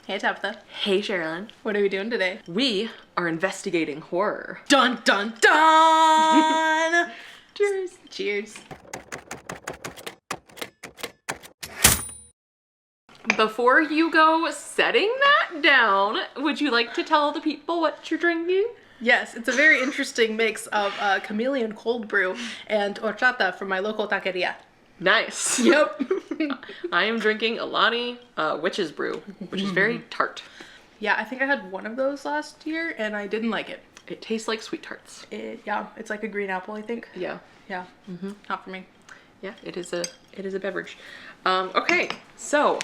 Hey Tabatha. Hey Sharilyn. What are we doing today? We are investigating horror. Dun dun dun! Cheers. Cheers. Before you go setting that down, would you like to tell the people what you're drinking? Yes, it's a very interesting mix of chameleon cold brew and horchata from my local taqueria. Nice. Yep. I am drinking Alani Witch's Brew, which is very tart. Yeah, I think I had one of those last year and I didn't like it. It tastes like sweet tarts. Yeah, it's like a green apple, I think. Yeah. Yeah. Not for me. Yeah, it is a beverage. Okay, so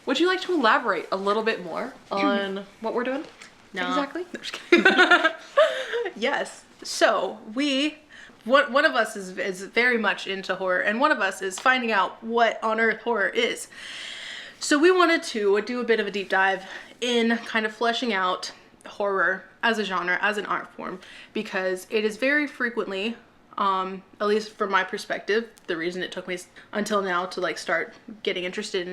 would you like to elaborate a little bit more on what we're doing? No. Exactly. No, just kidding. Yes. So one of us is very much into horror, and one of us is finding out what on earth horror is. So we wanted to do a bit of a deep dive in kind of fleshing out horror as a genre, as an art form, because it is very frequently, at least from my perspective, the reason it took me until now to like start getting interested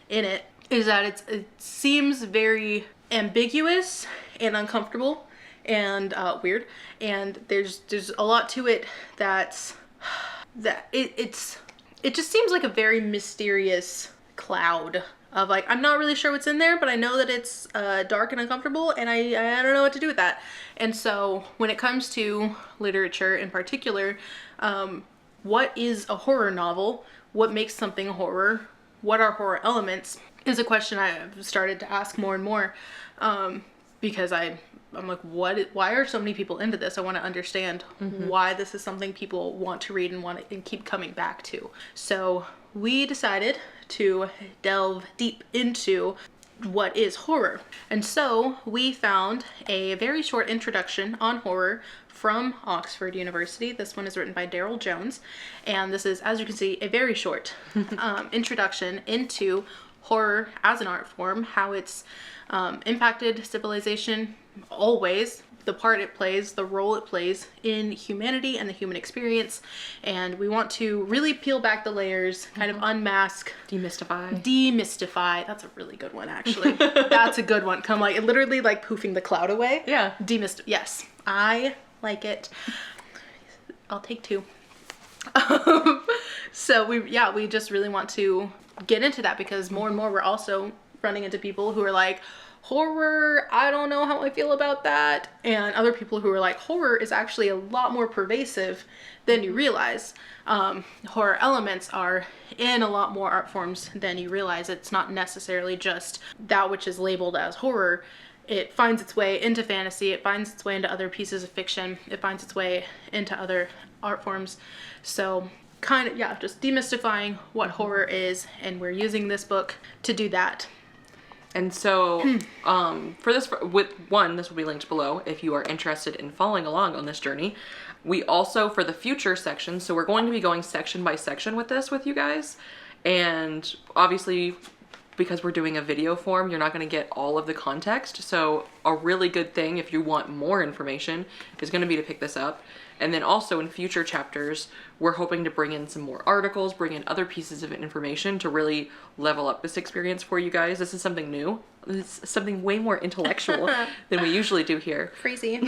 in it is that it seems very ambiguous and uncomfortable and weird, and there's a lot to it that it just seems like a very mysterious cloud of like, I'm not really sure what's in there, but I know that it's dark and uncomfortable, and I don't know what to do with that. And so when it comes to literature in particular, what is a horror novel? What makes something horror? What are horror elements? Is a question I've started to ask more and more, because I'm like, why are so many people into this? I want to understand why this is something people want to read and keep coming back to. So we decided to delve deep into what is horror. And so we found a very short introduction on horror from Oxford University. This one is written by Daryl Jones. And this is, as you can see, a very short introduction into horror as an art form, how it's impacted civilization always, the part it plays, the role it plays in humanity and the human experience. And we want to really peel back the layers, kind of unmask, demystify. That's a really good one, actually. That's a good one. Come like literally like poofing the cloud away. Yeah. Yes, I like it. I'll take two. So we just really want to get into that, because more and more we're also running into people who are like, horror, I don't know how I feel about that. And other people who are like, horror is actually a lot more pervasive than you realize. Horror elements are in a lot more art forms than you realize. It's not necessarily just that which is labeled as horror. It finds its way into fantasy, it finds its way into other pieces of fiction, it finds its way into other art forms. So kind of, yeah, just demystifying what horror is, and we're using this book to do that. And so, for this will be linked below if you are interested in following along on this journey. We also, for the future section, so we're going to be going section by section with this with you guys. And obviously, because we're doing a video form, you're not going to get all of the context. So a really good thing, if you want more information, is going to be to pick this up. And then also in future chapters, we're hoping to bring in some more articles, bring in other pieces of information to really level up this experience for you guys. This is something new. It's something way more intellectual than we usually do here. Crazy.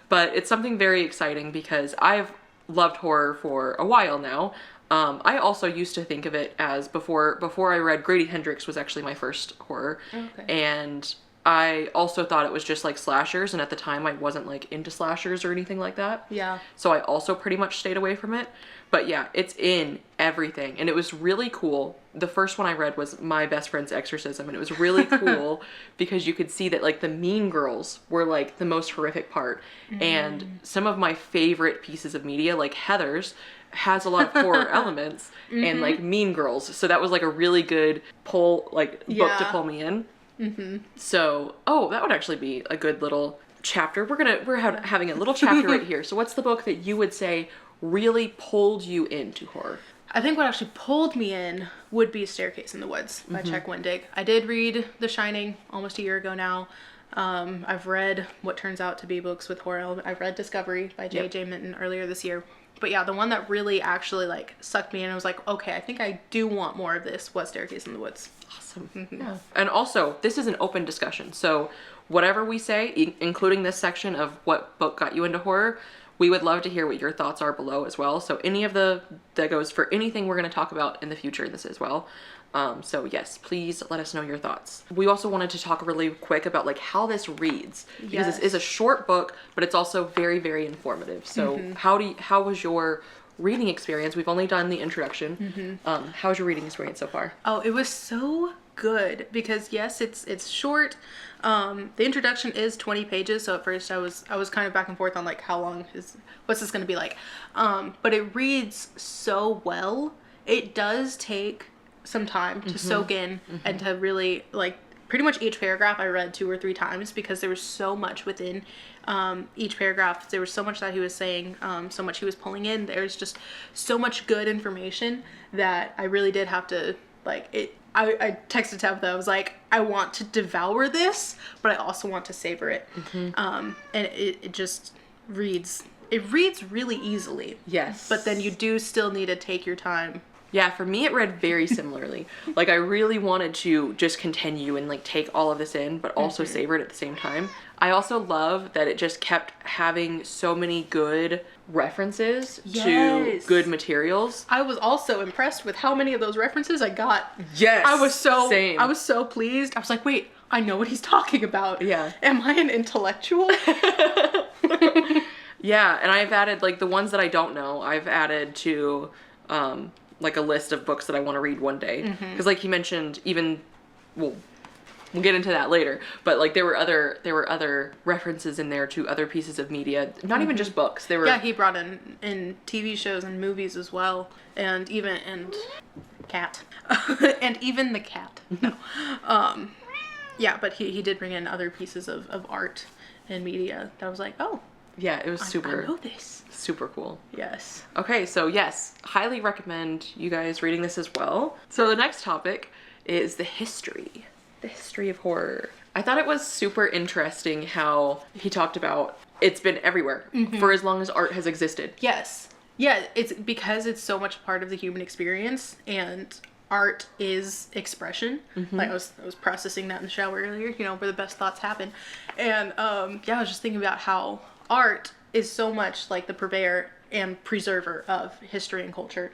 But it's something very exciting because I've loved horror for a while now. I also used to think of it as before I read Grady Hendrix was actually my first horror. Okay. And I also thought it was just like slashers, and at the time I wasn't like into slashers or anything like that. Yeah. So I also pretty much stayed away from it. But yeah, it's in everything, and it was really cool. The first one I read was My Best Friend's Exorcism, and it was really cool because you could see that like the mean girls were like the most horrific part. And some of my favorite pieces of media, like Heathers, has a lot of horror elements, and like Mean Girls. So that was like a really good book to pull me in. So, that would actually be a good little chapter. We're having a little chapter right here. So what's the book that you would say really pulled you into horror? I think what actually pulled me in would be Staircase in the Woods by Chuck Wendig. I did read The Shining almost a year ago now. I've read what turns out to be books with horror. I've read Discovery by J.J. Minton earlier this year. But yeah, the one that really actually like sucked me in, I was like, okay, I think I do want more of this, was Staircase in the Woods. Awesome. Yeah. And also, this is an open discussion. So whatever we say, including this section of what book got you into horror, we would love to hear what your thoughts are below as well. So any of that goes for anything we're going to talk about in the future in this as well. So yes, please let us know your thoughts. We also wanted to talk really quick about like how this reads, because this is a short book, but it's also very, very informative. So how was your reading experience? We've only done the introduction. How was your reading experience so far? Oh, it was so good because yes, it's short. The introduction is 20 pages, so at first I was kind of back and forth on like what's this going to be like. But it reads so well. It does take some time to soak in and to really like pretty much each paragraph I read 2 or 3 times because there was so much within each paragraph. There was so much that he was saying, so much he was pulling in. There's just so much good information that I really did have to like it. I texted Tabatha, I was like, I want to devour this, but I also want to savor it. And it just reads really easily. Yes. But then you do still need to take your time. Yeah, for me it read very similarly. Like I really wanted to just continue and like take all of this in, but also savor it at the same time. I also love that it just kept having so many good references to good materials. I was also impressed with how many of those references I got. Yes. I was same. so pleased. I was like, wait, I know what he's talking about. Yeah. Am I an intellectual? Yeah, and I've added like the ones that I don't know, I've added to like a list of books that I want to read one day. Because like he mentioned, even, we'll get into that later, but like there were other references in there to other pieces of media, not even just books. They were, yeah, he brought in TV shows and movies as well, and cat. And even the cat. No. Yeah, but he did bring in other pieces of art and media that I was like, oh. Yeah, it was super. I know this. Super cool. Yes. Okay, so yes, highly recommend you guys reading this as well. So the next topic is the history of horror. I thought it was super interesting how he talked about it's been everywhere for as long as art has existed. Yes. Yeah, it's because it's so much part of the human experience, and art is expression. Like I was processing that in the shower earlier, where the best thoughts happen. And yeah, I was just thinking about how art is so much like the purveyor and preserver of history and culture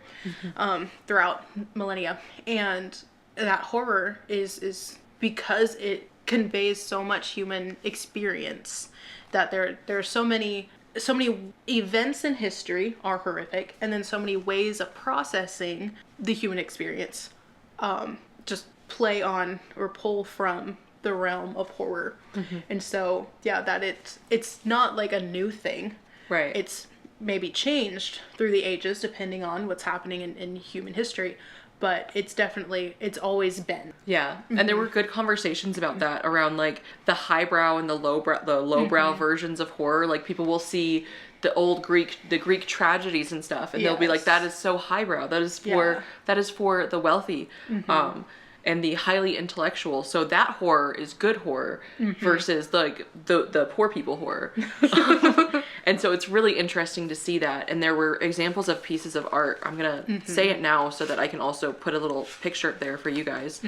throughout millennia. And that horror is because it conveys so much human experience that there are so many events in history are horrific, and then so many ways of processing the human experience just play on or pull from the realm of horror. And so yeah, that it's not like a new thing, right? It's maybe changed through the ages depending on what's happening in human history, but it's always been. Yeah. And there were good conversations about that around like the highbrow and the lowbrow versions of horror. Like people will see the Greek tragedies and stuff, and they'll be like, that is so highbrow, that is for the wealthy. And the highly intellectual. So that horror is good horror versus like the poor people horror. And so it's really interesting to see that. And there were examples of pieces of art. I'm going to say it now so that I can also put a little picture up there for you guys.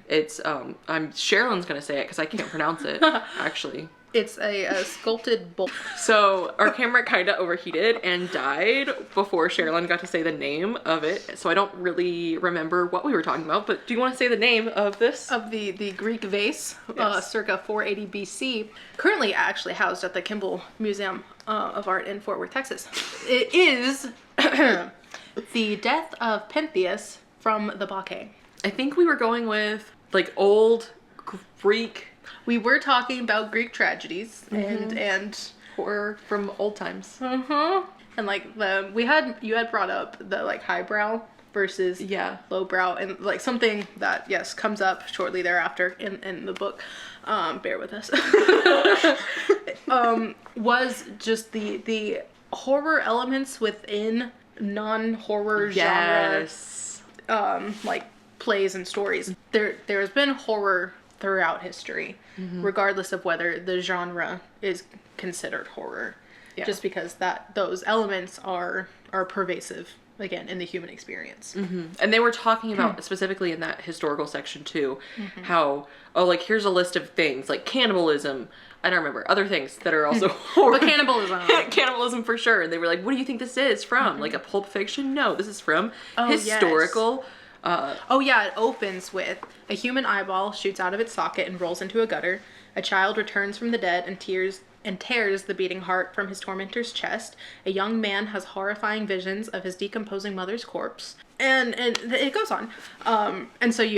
It's, Sharilyn's going to say it because I can't pronounce it, actually. It's a sculpted bull. So our camera kind of overheated and died before Sharilyn got to say the name of it. So I don't really remember what we were talking about, but do you want to say the name of this? Of the Greek vase, Yes. circa 480 BC, currently actually housed at the Kimball Museum of Art in Fort Worth, Texas. It is the death of Pentheus from the Bacchae. I think we were going with like old Greek. We were talking about Greek tragedies and horror from old times. And like you had brought up the like highbrow versus lowbrow, and like something that comes up shortly thereafter in the book. Bear with us. Was just the horror elements within non-horror genre like plays and stories. There has been horror throughout history, regardless of whether the genre is considered horror. Yeah. Just because those elements are pervasive, again, in the human experience. And they were talking about, specifically in that historical section too, how, like, here's a list of things, like cannibalism, I don't remember, other things that are also horror. But cannibalism. Cannibalism for sure. And they were like, what do you think this is from? Like a Pulp Fiction? No, this is from historical... It opens with a human eyeball shoots out of its socket and rolls into a gutter. A child returns from the dead and tears the beating heart from his tormentor's chest. A young man has horrifying visions of his decomposing mother's corpse. And it goes on. And so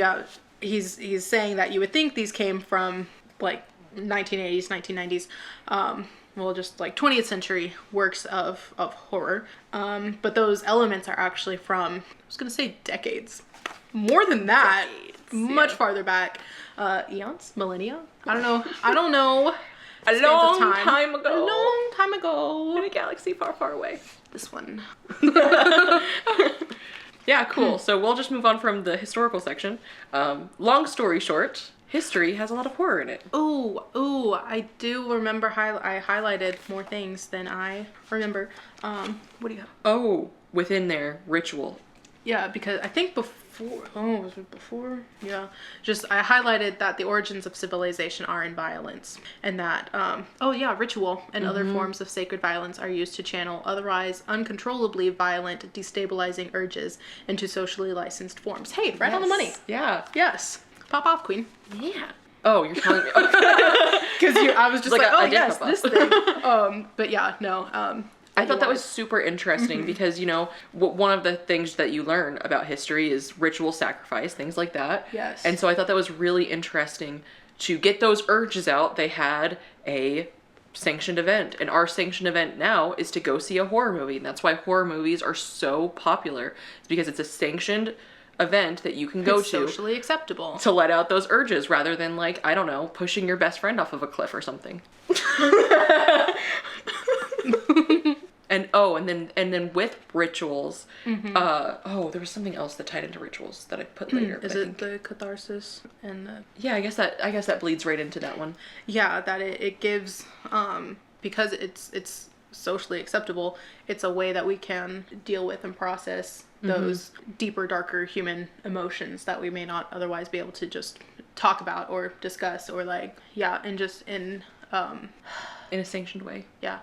he's saying that you would think these came from like 1980s, 1990s, just like 20th century works of horror. But those elements are actually from, I was going to say decades. More than that. Much farther back. Eons? Millennia? I don't know. A long time ago. In a galaxy far, far away. This one. Yeah, cool. So we'll just move on from the historical section. Long story short, history has a lot of horror in it. Ooh, I do remember I highlighted more things than I remember. What do you have? Oh, within there, ritual. Yeah, because I think was it before? Yeah. Just, I highlighted that the origins of civilization are in violence. And that, ritual and other forms of sacred violence are used to channel otherwise uncontrollably violent, destabilizing urges into socially licensed forms. Hey, right on the money. Yeah. Yes. Pop off, queen. Yeah. Oh, you're telling me. Because I was just like yes, pop this thing. But yeah, no. I thought that was super interesting because, one of the things that you learn about history is ritual sacrifice, things like that. Yes. And so I thought that was really interesting to get those urges out. They had a sanctioned event, and our sanctioned event now is to go see a horror movie. And that's why horror movies are so popular. It's because it's a sanctioned event that you can go to. Socially acceptable. To let out those urges rather than, like, I don't know, pushing your best friend off of a cliff or something. And then with rituals, there was something else that tied into rituals that I put later. Is it the catharsis and the... Yeah, I guess that bleeds right into that one. Yeah, that it gives, because it's socially acceptable, it's a way that we can deal with and process those deeper, darker human emotions that we may not otherwise be able to just talk about or discuss or and just in a sanctioned way. Yeah.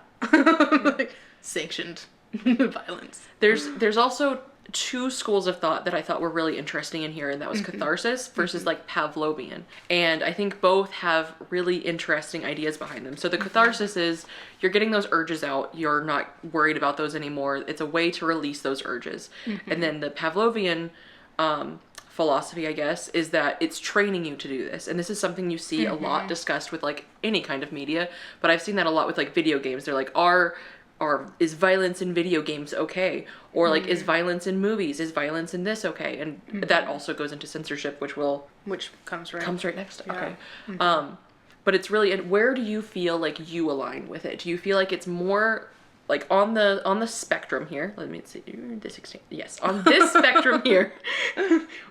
Sanctioned violence. There's also two schools of thought that I thought were really interesting in here, and that was Katharsis versus like Pavlovian. And I think both have really interesting ideas behind them. So the Katharsis is you're getting those urges out, you're not worried about those anymore. It's a way to release those urges. And then the Pavlovian philosophy, I guess, is that it's training you to do this. And this is something you see a lot discussed with like any kind of media, but I've seen that a lot with like video games. They're like, is violence in video games okay? Or like, is violence in movies? Is violence in this okay? And that also goes into censorship, which comes right next. Yeah. Okay. But it's really, and where do you feel like you align with it? Do you feel like it's more like on the spectrum here? Let me see. Yes, on this spectrum here.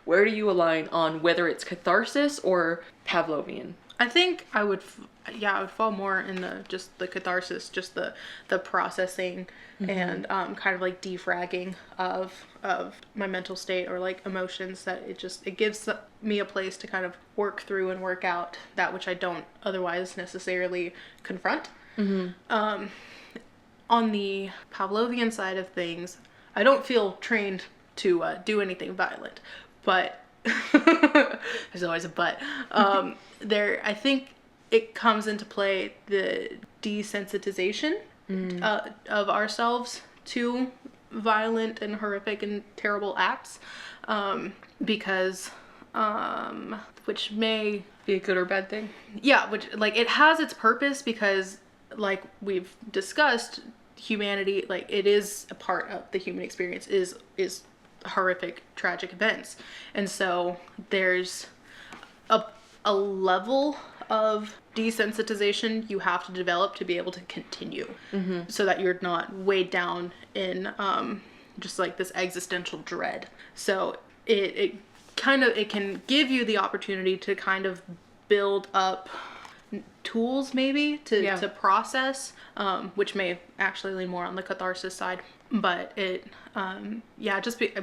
Where do you align on whether it's Katharsis or Pavlovian? I think I would fall more in the catharsis, just the processing and kind of like defragging of my mental state or like emotions, that it gives me a place to kind of work through and work out that which I don't otherwise necessarily confront. On the Pavlovian side of things, I don't feel trained to do anything violent, but there's always a but. I think it comes into play the desensitization of ourselves to violent and horrific and terrible acts, because which may be a good or bad thing. Yeah, which like it has its purpose because, like we've discussed, humanity, like it is a part of the human experience is horrific, tragic events. And so there's a level of desensitization you have to develop to be able to continue, so that you're not weighed down in just like this existential dread. So it can give you the opportunity to kind of build up tools maybe to process, which may actually lean more on the catharsis side, but it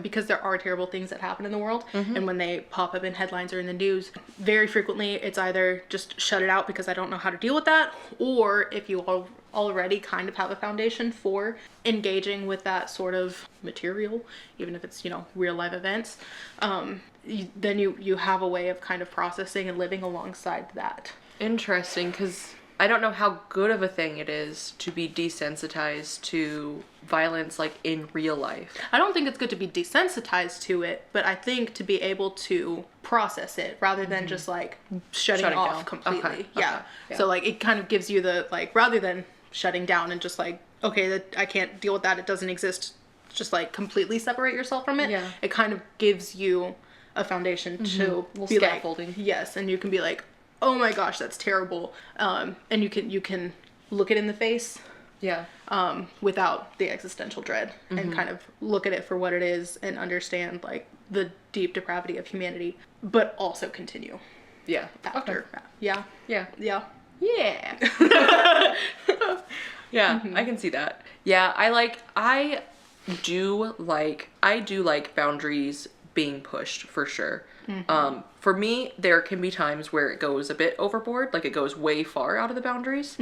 because there are terrible things that happen in the world, and when they pop up in headlines or in the news, very frequently it's either just shut it out because I don't know how to deal with that, or if you already kind of have a foundation for engaging with that sort of material, even if it's, you know, real life events, then you have a way of kind of processing and living alongside that. Interesting, because I don't know how good of a thing it is to be desensitized to violence, like, in real life. I don't think it's good to be desensitized to it, but I think to be able to process it rather than just, like, shutting it off completely. Okay. Yeah. So, like, it kind of gives you the, like, rather than shutting down and just, like, okay, I can't deal with that, it doesn't exist, just, like, completely separate yourself from it. Yeah. It kind of gives you a foundation to be scaffolding. like, yes, and you can be like, oh my gosh, that's terrible. And you can look it in the face. Yeah. Without the existential dread, and kind of look at it for what it is and understand, like, the deep depravity of humanity, but also continue. Yeah. After. Okay. Yeah. Yeah. Yeah. Yeah. Yeah, I can see that. Yeah, I do like boundaries being pushed, for sure. For me, there can be times where it goes a bit overboard, like it goes way far out of the boundaries.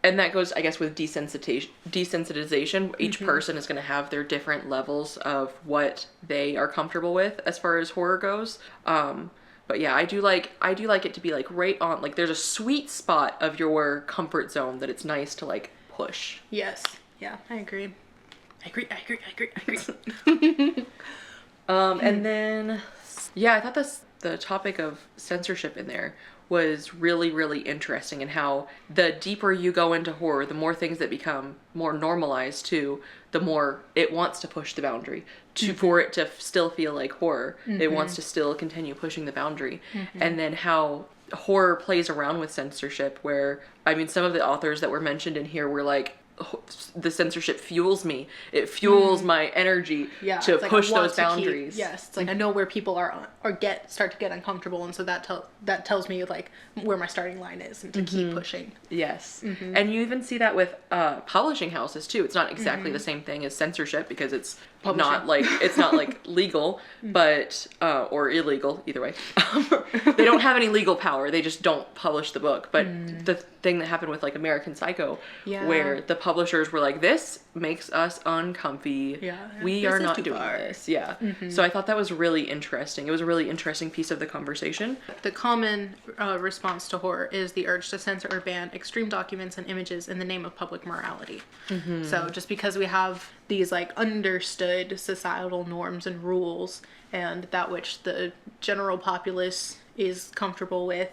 And that goes, I guess, with desensitization. Each person is going to have their different levels of what they are comfortable with as far as horror goes. But yeah, I do like it to be, like, right on, like, there's a sweet spot of your comfort zone that it's nice to, like, push. Yes. Yeah, I agree. And then, yeah, I thought the topic of censorship in there was really, really interesting, and how the deeper you go into horror, the more things that become more normalized too, the more it wants to push the boundary for it to still feel like horror. It wants to still continue pushing the boundary. And then how horror plays around with censorship, where, I mean, some of the authors that were mentioned in here were like, the censorship fuels me. It fuels my energy to push those boundaries. Yes, it's like I know where people start to get uncomfortable, and so that tells me, like, where my starting line is, and to keep pushing. Yes. And you even see that with publishing houses too. It's not exactly the same thing as censorship, because it's not like legal, but or illegal, either way. They don't have any legal power. They just don't publish the book. But the thing that happened with, like, American Psycho, where the publishers were like, this makes us uncomfy. Yeah. We are not doing this. Yeah. So I thought that was really interesting. It was a really interesting piece of the conversation. The common response to horror is the urge to censor or ban extreme documents and images in the name of public morality. So just because we have these, like, understood societal norms and rules, and that which the general populace is comfortable with,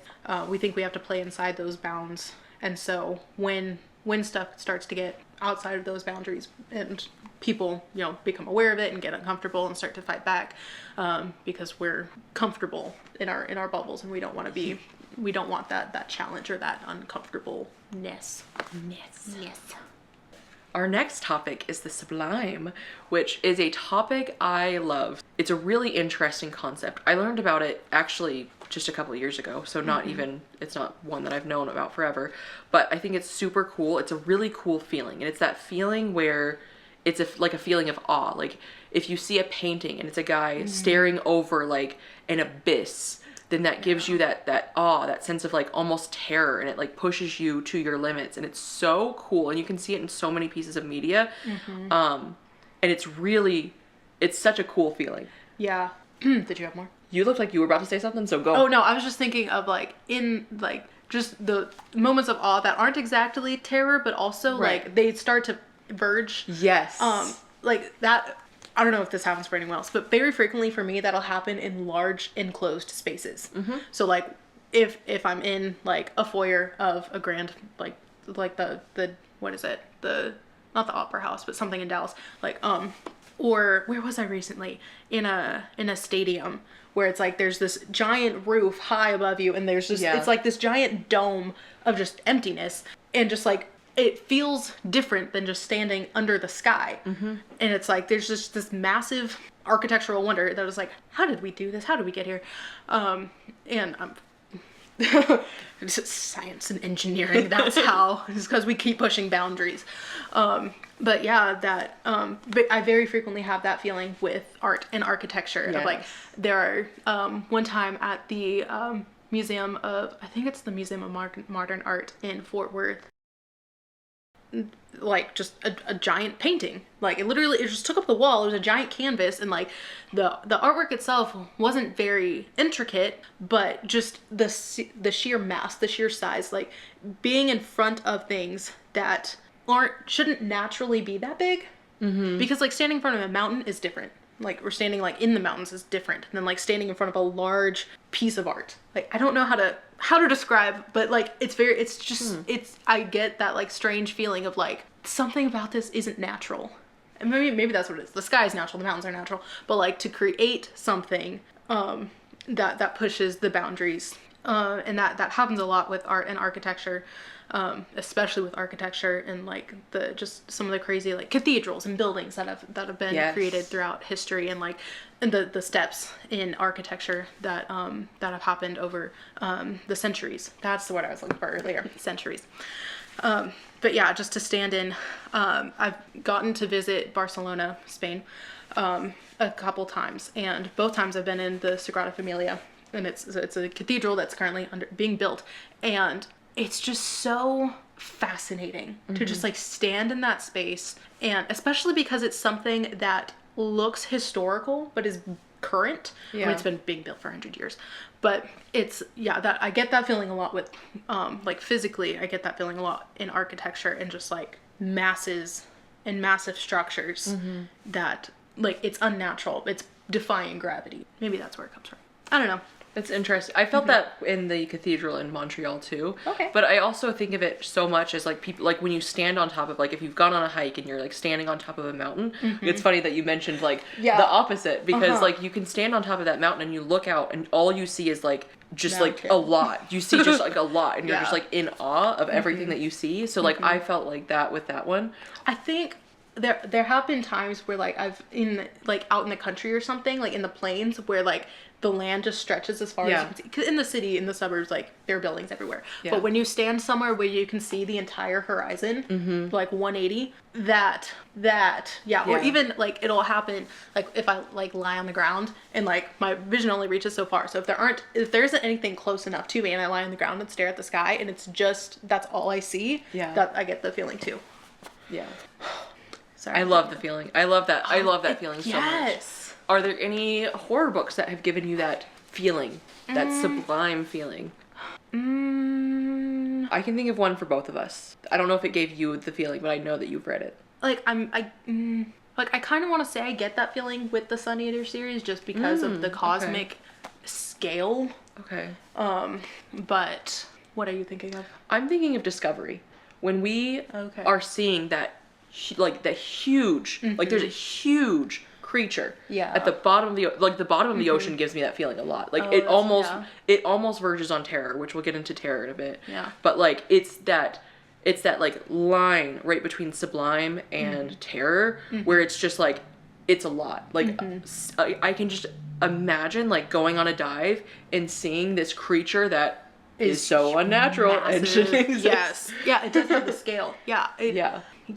we think we have to play inside those bounds. And so when stuff starts to get outside of those boundaries, and people, you know, become aware of it and get uncomfortable and start to fight back, because we're comfortable in our bubbles, and we don't want that challenge or that uncomfortableness. Our next topic is the Sublime, which is a topic I love. It's a really interesting concept. I learned about it actually just a couple of years ago, so it's not one that I've known about forever, but I think it's super cool. It's a really cool feeling, and it's that feeling where it's like a feeling of awe. Like, if you see a painting and it's a guy staring over, like, an abyss, then that gives you that awe, that sense of, like, almost terror, and it, like, pushes you to your limits, and it's so cool, and you can see it in so many pieces of media. And it's such a cool feeling. Yeah. Did you have more? You looked like you were about to say something, so go. Oh no, I was just thinking of, like, just the moments of awe that aren't exactly terror, but also like they start to verge. Yes. Like that. I don't know if this happens for anyone else, but very frequently for me, that'll happen in large enclosed spaces. So, like, if I'm in, like, a foyer of a grand, like the what is it? Not the Opera House, but something in Dallas. Like, or where was I recently? In a stadium where it's like there's this giant roof high above you, and there's just it's like this giant dome of just emptiness, and just, like, it feels different than just standing under the sky. And it's like there's just this massive architectural wonder that was like, how did we do this? How did we get here? and science and engineering, that's how, it's because we keep pushing boundaries. But yeah, that but I very frequently have that feeling with art and architecture. Of like, there are one time at the museum of, I think it's the Museum of Modern Art in Fort Worth, like just a giant painting, like it just took up the wall. It was a giant canvas, and like the artwork itself wasn't very intricate, but just the sheer mass, the sheer size, like being in front of things that shouldn't naturally be that big, because like standing in front of a mountain is different. Like, we're standing like in the mountains is different than like standing in front of a large piece of art. Like, I don't know how to describe, but like I get that like strange feeling of like something about this isn't natural. And maybe that's what it is. The sky is natural, the mountains are natural, but like to create something that pushes the boundaries, and that happens a lot with art and architecture. Especially with architecture and like just some of the crazy like cathedrals and buildings that have been created throughout history, and like the steps in architecture that have happened over the centuries. That's the word I was looking for earlier, centuries. But yeah, just to stand in, I've gotten to visit Barcelona, Spain, a couple times, and both times I've been in the Sagrada Familia, and it's a cathedral that's currently being built, and it's just so fascinating to just like stand in that space, and especially because it's something that looks historical but is current. I mean, it's been being built for 100 years, but it's that I get that feeling a lot with like physically I get that feeling a lot in architecture, and just like masses and massive structures that like it's unnatural, it's defying gravity. Maybe that's where it comes from. I don't know. It's interesting. I felt that in the cathedral in Montreal too. Okay. But I also think of it so much as like people, like when you stand on top of, like if you've gone on a hike and you're like standing on top of a mountain, it's funny that you mentioned like the opposite, because like you can stand on top of that mountain and you look out and all you see is like just like a lot. You see just like a lot, and you're just like in awe of everything that you see. So like I felt like that with that one. I think there have been times where like I've like out in the country or something, like in the plains, where like the land just stretches as far as you can see. 'Cause in the city, in the suburbs, like there are buildings everywhere. But when you stand somewhere where you can see the entire horizon, like 180, or even like it'll happen like if I like lie on the ground and like my vision only reaches so far. So if there isn't anything close enough to me and I lie on the ground and stare at the sky and it's just that's all I see, that I get the feeling too. Yeah. Sorry. I love the feeling. I love that feeling so much. Are there any horror books that have given you that feeling, that sublime feeling? I can think of one for both of us. I don't know if it gave you the feeling, but I know that you've read it. Like I kind of want to say I get that feeling with the Sun Eater series just because of the cosmic scale. Okay. But what are you thinking of? I'm thinking of Discovery. When we are seeing that, like that huge, like there's a huge creature at the bottom of the ocean gives me that feeling a lot. Like it almost verges on terror, which we'll get into terror in a bit. But like it's that like line right between sublime and terror where it's just like it's a lot. Like I can just imagine like going on a dive and seeing this creature that is so unnatural and shouldn't exist. Yes. Yeah, it does have the scale.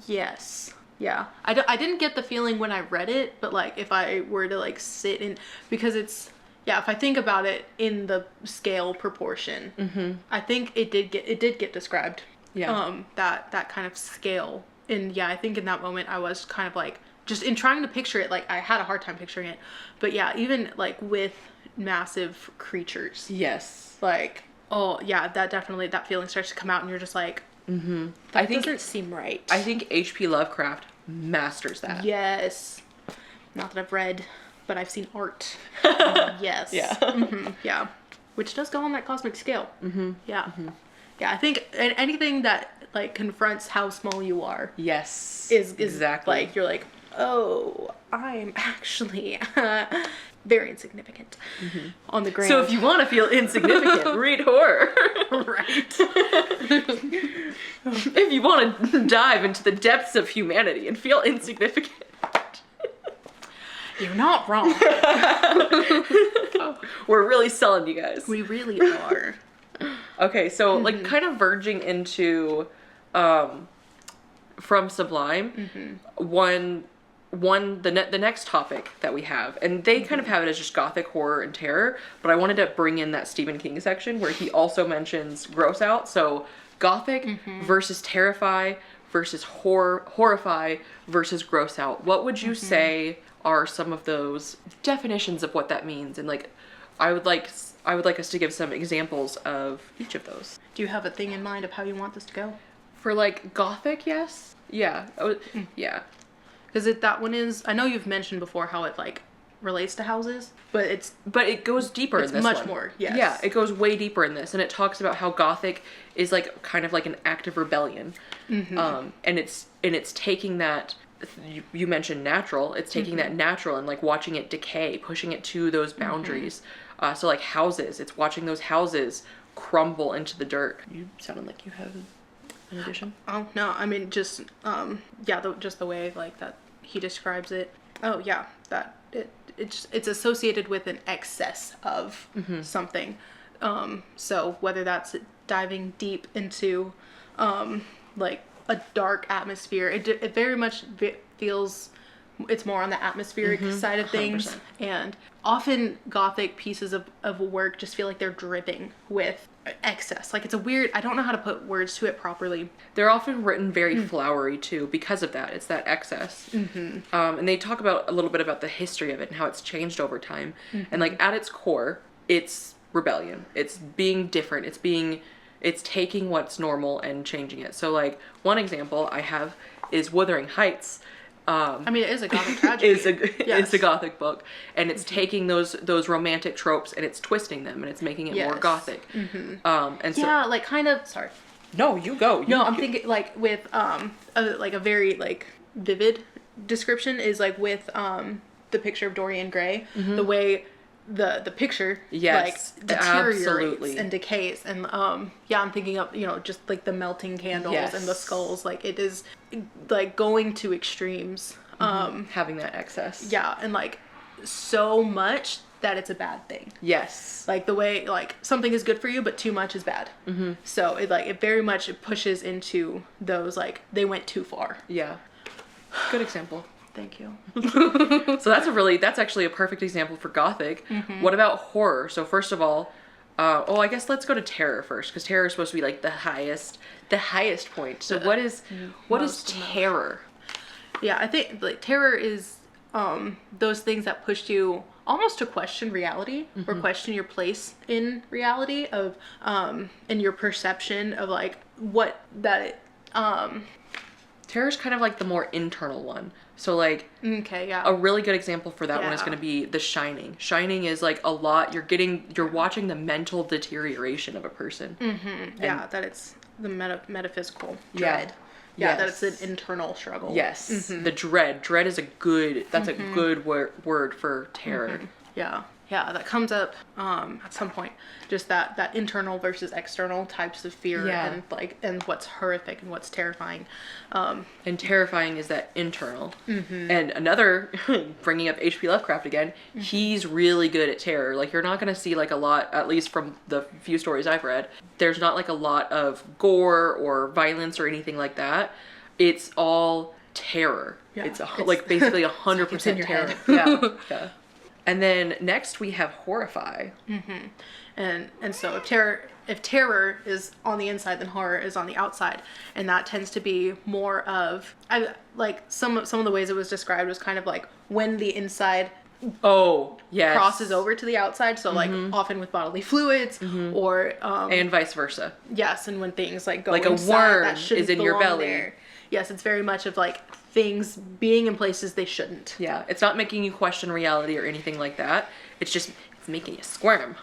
Yes. Yeah. I didn't get the feeling when I read it, but like if I were to like sit in, because it's, if I think about it in the scale proportion, I think it did get described. That kind of scale. And I think in that moment I was kind of like, just in trying to picture it, like I had a hard time picturing it. But even like with massive creatures. Yes. Like, that feeling starts to come out and you're just like, that doesn't seem right. I think H.P. Lovecraft masters that. Yes. Not that I've read, but I've seen art. Yes. Yeah. Which does go on that cosmic scale. Yeah. I think anything that like confronts how small you are. Yes. Is exactly like you're like, oh, I'm actually very insignificant on the grand. So if you want to feel insignificant, read horror. Right. If you want to dive into the depths of humanity and feel insignificant. You're not wrong. We're really selling you guys. We really are. Okay, so like kind of verging into from Sublime, the next topic that we have, and they kind of have it as just Gothic horror and terror, but I wanted to bring in that Stephen King section where he also mentions gross out. So Gothic versus terrify versus horrify versus gross out. What would you say are some of those definitions of what that means? And like, I would like us to give some examples of each of those. Do you have a thing in mind of how you want this to go? For like Gothic, yes. Yeah. Yeah. Because that one is, I know you've mentioned before how it like relates to houses, but it goes deeper in this much one. more, yes. Yeah, it goes way deeper in this, and it talks about how Gothic is like kind of like an act of rebellion. And it's taking that, you mentioned natural, it's taking that natural and like watching it decay, pushing it to those boundaries. So like houses, it's watching those houses crumble into the dirt. You sounded like you have an addition. Oh no, I mean just just the way like that he describes it. Oh yeah, that it's associated with an excess of something. So whether that's diving deep into like a dark atmosphere, it very much feels it's more on the atmospheric side of things. 100%. And often Gothic pieces of work just feel like they're dripping with excess. Like it's a weird, I don't know how to put words to it properly. They're often written very flowery too because of that. It's that excess. And they talk about a little bit about the history of it and how it's changed over time. And like at its core, it's rebellion. It's being different. It's taking what's normal and changing it. So like one example I have is Wuthering Heights. I mean, it is a Gothic tragedy. It's a Gothic book, and it's taking those romantic tropes and it's twisting them and it's making it more Gothic. And so yeah, like kind of. Sorry. No, you go. I'm thinking like with like a very like vivid description is like with the picture of Dorian Gray, the way the picture like deteriorates and decays, and I'm thinking of just like the melting candles and the skulls, like it is like going to extremes, having that excess, and like so much that it's a bad thing. Yes, like the way like something is good for you but too much is bad. So it very much pushes into those like they went too far. Good example. Thank you. So that's actually a perfect example for Gothic. What about horror? So first of all, I guess let's go to terror first, because terror is supposed to be like the highest point. So what is terror? Yeah, I think like terror is those things that push you almost to question reality or question your place in reality of and your perception of like what that terror is kind of like the more internal one. So like a really good example for that one is going to be The Shining. Shining is like a lot, you're watching the mental deterioration of a person. That it's the metaphysical dread. That it's an internal struggle. Yes. The dread is a good word for terror. Yeah, that comes up at some point. Just that internal versus external types of fear and what's horrific and what's terrifying. And terrifying is that internal. And another, bringing up H.P. Lovecraft again, he's really good at terror. Like you're not going to see like a lot, at least from the few stories I've read, there's not like a lot of gore or violence or anything like that. It's all terror. It's like basically 100% terror. Yeah. And then next we have horrify. And so if terror is on the inside, then horror is on the outside, and that tends to be more of like some of the ways it was described was kind of like when the inside crosses over to the outside. So like often with bodily fluids or and vice versa. Yes, and when things like go like inside, a worm that is in your belly. There. Yes, it's very much of like things being in places they shouldn't. Yeah, it's not making you question reality or anything like that. It's making you squirm.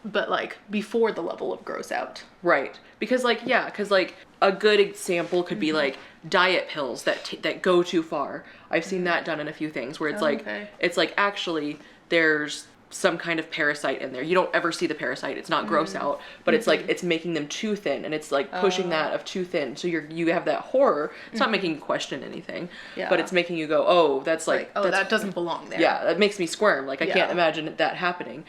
But like before the level of gross out. Right. Because like a good example could be like diet pills that go too far. I've seen that done in a few things where it's it's like actually there's some kind of parasite in there. You don't ever see the parasite. It's not gross out, but it's like it's making them too thin, and it's like pushing that of too thin. So you have that horror. It's not making you question anything, but it's making you go, oh, that's like that doesn't belong there. Yeah, that makes me squirm. Like I can't imagine that happening.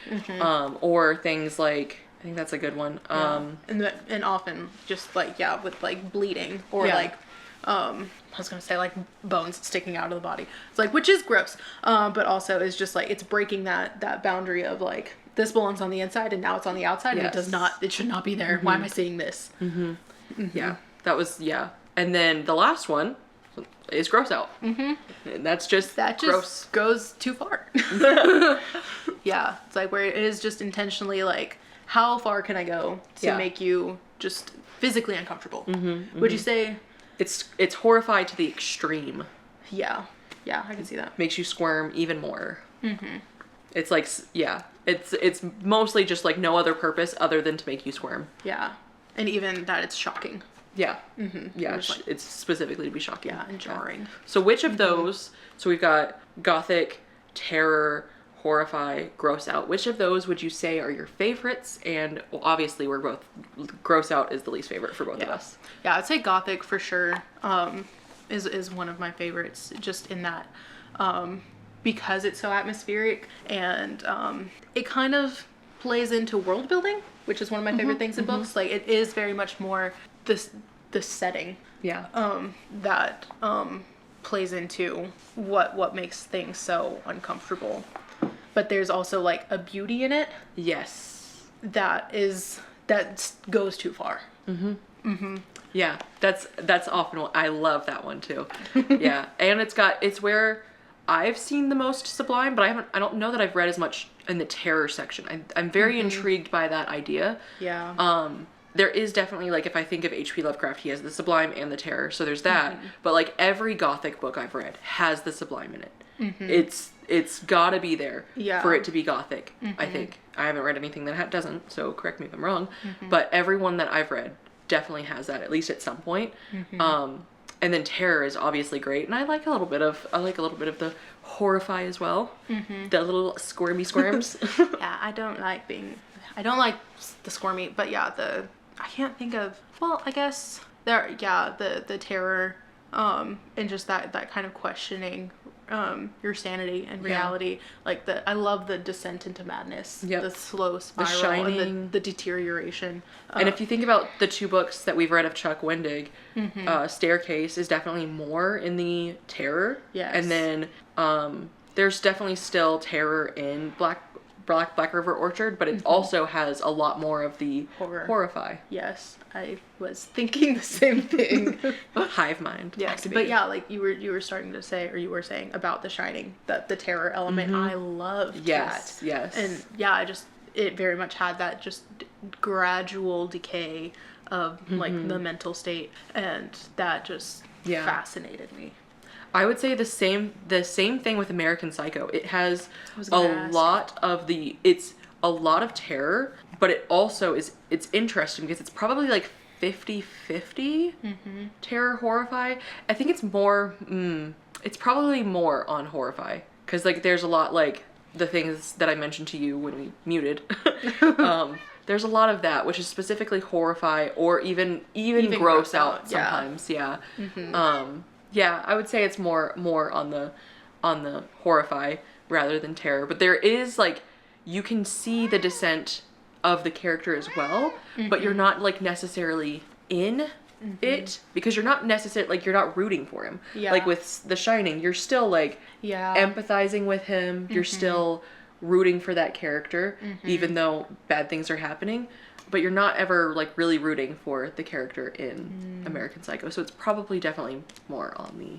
Or things like, I think that's a good one. And often just like with like bleeding or like I was gonna say like bones sticking out of the body. It's like, which is gross, but also is just like it's breaking that boundary of like this belongs on the inside and now it's on the outside and it should not be there. Why am I seeing this? Yeah, that was And then the last one is gross out. And that just gross. Goes too far. Yeah, it's like where it is just intentionally like, how far can I go to make you just physically uncomfortable? Would you say it's horrified to the extreme? Yeah, I can see that. Makes you squirm even more. It's like it's mostly just like no other purpose other than to make you squirm. Yeah, and even that it's shocking. Yeah, it's specifically to be shocking. Yeah, and jarring. So which of those? So we've got Gothic, terror, horrify, gross out. Which of those would you say are your favorites? And well, obviously we're both, gross out is the least favorite for both of us. Yeah, I'd say Gothic for sure is one of my favorites, just in that because it's so atmospheric and it kind of plays into world building, which is one of my favorite things in books. Like it is very much more the setting that plays into what makes things so uncomfortable. But there's also like a beauty in it. Yes. That goes too far. Yeah, that's often what I love that one too. Yeah, and it's where I've seen the most Sublime, but I don't know that I've read as much in the terror section. I'm very intrigued by that idea. Yeah. There is definitely, like, if I think of H.P. Lovecraft, he has the Sublime and the terror, so there's that. But like every Gothic book I've read has the Sublime in it. It's gotta be there for it to be Gothic, I think. I haven't read anything that doesn't, so correct me if I'm wrong. But everyone that I've read definitely has that, at least at some point. And then terror is obviously great, and I like a little bit of the horrify as well. The little squirmy squirms. Yeah, I don't like the squirmy, but I can't think of, well, I guess the terror, and just that kind of questioning your sanity and reality. Like I love the descent into madness, the slow spiral, the Shining, and the deterioration. And if you think about the two books that we've read of Chuck Wendig, Staircase is definitely more in the terror. Yes. And then there's definitely still terror in Black River Orchard, but it also has a lot more of the horrify. Yes, I was thinking the same thing. Hive mind. Yes, but yeah, like you were starting to say, or you were saying about The Shining, the terror element. I loved that. Yes. And yeah, it very much had that just gradual decay of like the mental state, and that just fascinated me. I would say the same thing with American Psycho. It has it's a lot of terror, but it also it's interesting because it's probably like 50-50 terror horrify. I think it's more it's probably more on horrify, because like there's a lot, like the things that I mentioned to you when we muted. There's a lot of that, which is specifically horrify, or even gross out sometimes. Yeah. Yeah, I would say it's more on the horrify rather than terror. But there is, like, you can see the descent of the character as well, but you're not like necessarily in it, because you're not necessarily, like, you're not rooting for him. Yeah. Like with The Shining, you're still like empathizing with him. You're still rooting for that character, even though bad things are happening. But you're not ever, like, really rooting for the character in American Psycho. So it's probably definitely more on the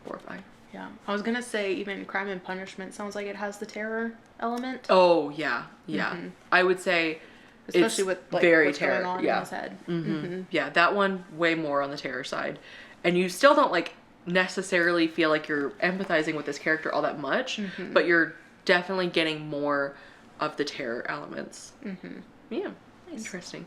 horrify. Yeah. I was going to say even Crime and Punishment sounds like it has the terror element. Oh, yeah. Yeah. I would say especially with, like, very what's going on in his head. Yeah, that one way more on the terror side. And you still don't, like, necessarily feel like you're empathizing with this character all that much, but you're definitely getting more of the terror elements. Yeah. Interesting.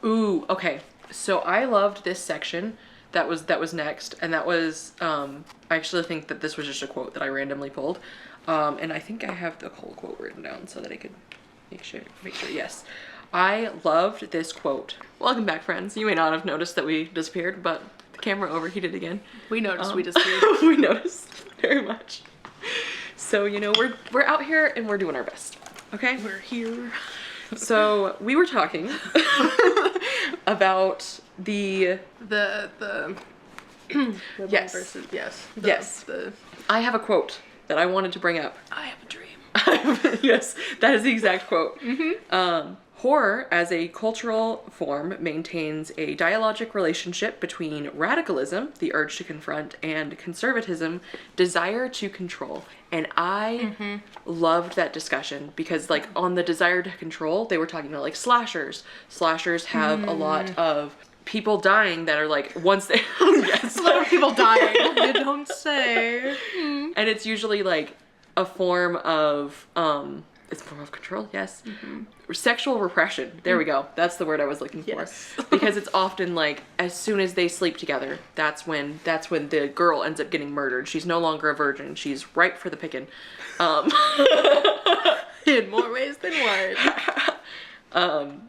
Ooh, okay. So I loved this section that was next, and that was I actually think that this was just a quote that I randomly pulled, and I think I have the whole quote written down so that I could make sure. Yes, I loved this quote. Welcome back, friends. You may not have noticed that we disappeared, but the camera overheated again. We noticed we disappeared. We noticed very much. So we're out here and we're doing our best. Okay, We're here. so we were talking about the yes. Versus, yes. Yes. I have a quote that I wanted to bring up. I have a dream. Yes, that is the exact quote. Horror as a cultural form maintains a dialogic relationship between radicalism, the urge to confront, and conservatism, desire to control. And I loved that discussion because, like, on the desire to control, they were talking about, like, slashers. Slashers have a lot of people dying that are, like, once they... Yes. A lot of people dying. You don't say. And it's usually, like, a form of... It's a form of control, yes. Sexual repression. There we go. That's the word I was looking for. Yes. Because it's often like, as soon as they sleep together, that's when the girl ends up getting murdered. She's no longer a virgin. She's ripe for the picking. In more ways than one.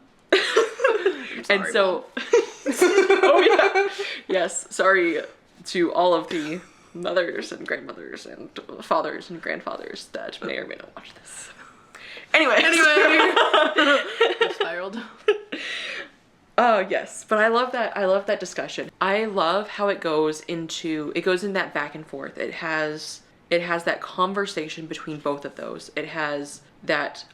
And so... Oh, yeah. Yes. Sorry to all of the mothers and grandmothers and fathers and grandfathers that may or may not watch this. Anyway. I spiraled. Oh, yes. But I love that discussion. I love how it goes in that back and forth. It has that conversation between both of those. It has that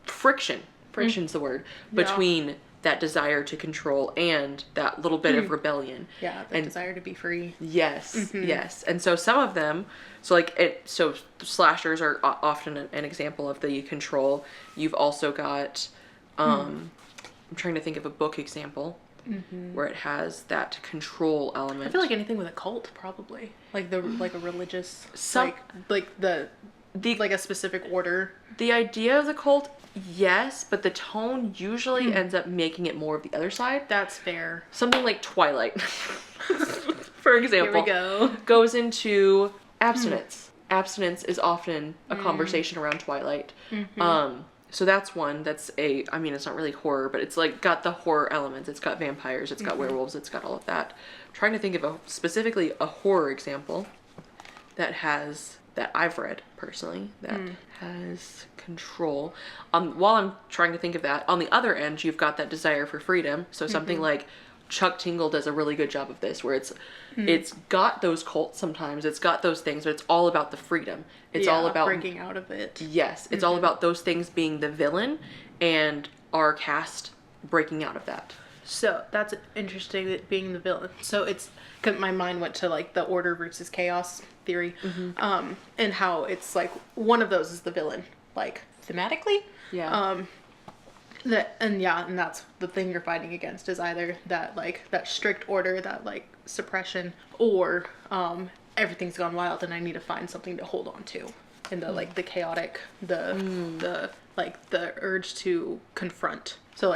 friction's the word, between that desire to control and that little bit of rebellion. Yeah, the desire to be free. Yes, yes. And so some of them, so slashers are often an example of the control. You've also got, I'm trying to think of a book example where it has that control element. I feel like anything with a cult, probably. Like a religious, like a specific order. The idea of the cult, yes, but the tone usually ends up making it more of the other side. That's fair. Something like Twilight, for example, Here we go. goes into abstinence. Abstinence is often a conversation around Twilight. So that's one that's it's not really horror, but it's like got the horror elements. It's got vampires, it's got werewolves, it's got all of that. I'm trying to think of specifically a horror example that I've read personally that has control. While I'm trying to think of that, on the other end, you've got that desire for freedom. So something like Chuck Tingle does a really good job of this, where it's got those cults sometimes, it's got those things, but it's all about the freedom. It's all about breaking out of it. Yes, it's all about those things being the villain and our cast breaking out of that. So that's interesting, that being the villain. So it's, cause my mind went to like the order versus chaos theory, and how it's like one of those is the villain, like thematically. Yeah. And that's the thing you're fighting against, is either that strict order, that like suppression, or everything's gone wild and I need to find something to hold on to. And the chaotic, the urge to confront. So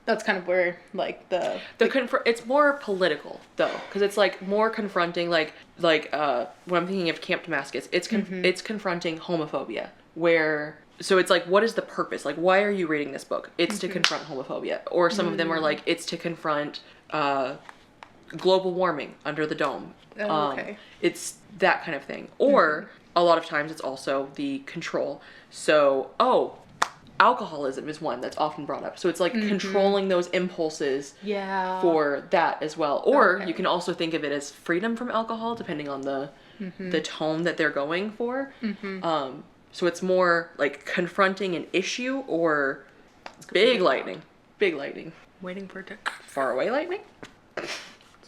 that's kind of where it's more political though, because it's like more confronting, when I'm thinking of Camp Damascus, it's confronting homophobia, so it's like, what is the purpose? Like, why are you reading this book? It's to confront homophobia. Or some of them are like, it's to confront global warming under the dome. Oh, okay. It's that kind of thing. Or a lot of times it's also the control. So, alcoholism is one that's often brought up. So it's like controlling those impulses for that as well. Or you can also think of it as freedom from alcohol, depending on the tone that they're going for. So it's more like confronting an issue or big lightning. Big lightning. Waiting for it to... Far away lightning? There's